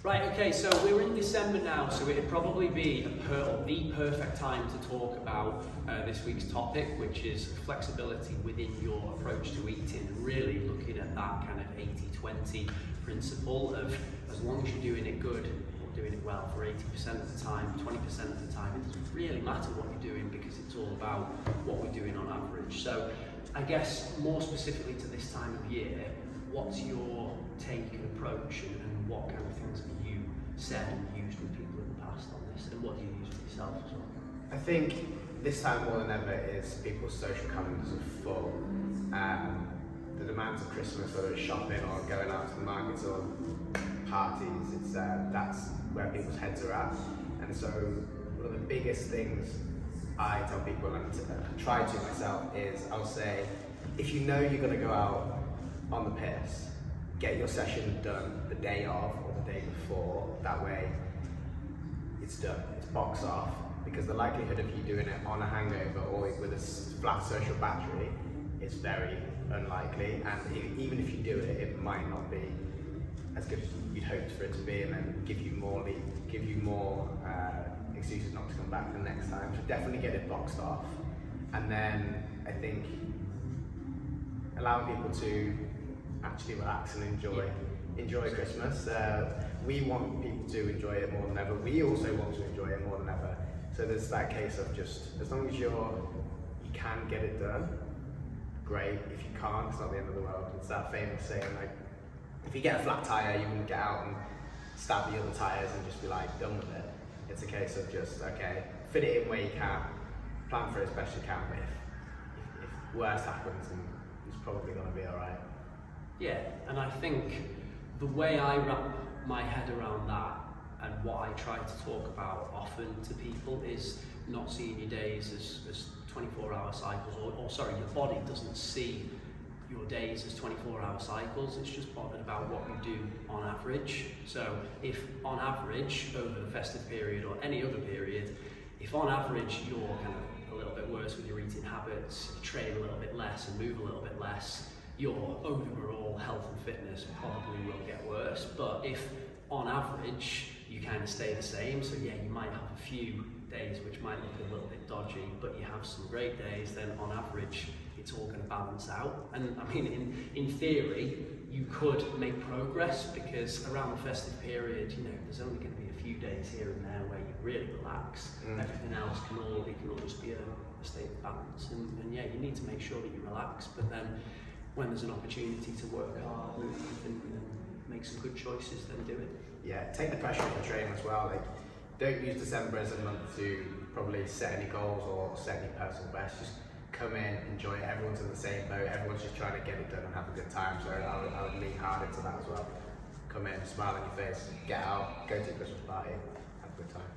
Right, okay, so we're in December now, so it'd probably be the perfect time to talk about this week's topic, which is flexibility within your approach to eating, and really looking at that kind of 80-20 principle of as long as you're doing it good, or doing it well for 80% of the time, 20% of the time, it doesn't really matter what you're doing because it's all about what we're doing on average. So I guess more specifically to this time of year, what's your take and approach, and what kind of things have you said and used with people in the past on this, and what do you use for yourself as well? I think this time more than ever is people's social calendars are full. The demands of Christmas, whether it's shopping or going out to the markets or parties, it's that's where people's heads are at. And so one of the biggest things I tell people, and try to myself, is I'll say, if you know you're going to go out on the piss, get your session done the day of or the day before. That way it's done, it's boxed off, because the likelihood of you doing it on a hangover or with a flat social battery is very unlikely, and even if you do it, it might not be as good as you'd hoped for it to be, and then give you more excuses not to come back the next time. So definitely get it boxed off, and then I think allowing people to actually relax and enjoy Christmas. We want people to enjoy it more than ever. We also want to enjoy it more than ever. So there's that case of just, as long as you can get it done, great. If you can't, it's not the end of the world. It's that famous saying, like, if you get a flat tire, you wouldn't get out and stab the other tires and just be like, done with it. It's a case of just, okay, fit it in where you can, plan for it as best you can, but if worse happens, then it's probably going to be all right. Yeah, and I think the way I wrap my head around that, and what I try to talk about often to people, is not seeing your days as 24-hour cycles, or sorry, your body doesn't see your days as 24-hour cycles. It's just bothered about what you do on average. So if on average over the festive period or any other period, if on average you're kind of a little bit worse with your eating habits, you train a little bit less and move a little bit less, your overall health and fitness probably will get worse. But if on average you kind of stay the same, so yeah, you might have a few days which might look a little bit dodgy, but you have some great days, then on average it's all going to balance out. And I mean, in theory, you could make progress, because around the festive period, you know, there's only going to be a few days here and there where you really relax. Everything else can all just be a state of balance. And yeah, you need to make sure that you relax, but then when there's an opportunity to work hard and make some good choices, then do it. Yeah, take the pressure off the training as well. Like, don't use December as a month to probably set any goals or set any personal bests. Just come in, enjoy it. Everyone's in the same boat. Everyone's just trying to get it done and have a good time. So I would lean hard into that as well. Come in, smile on your face, get out, go to a Christmas party, have a good time.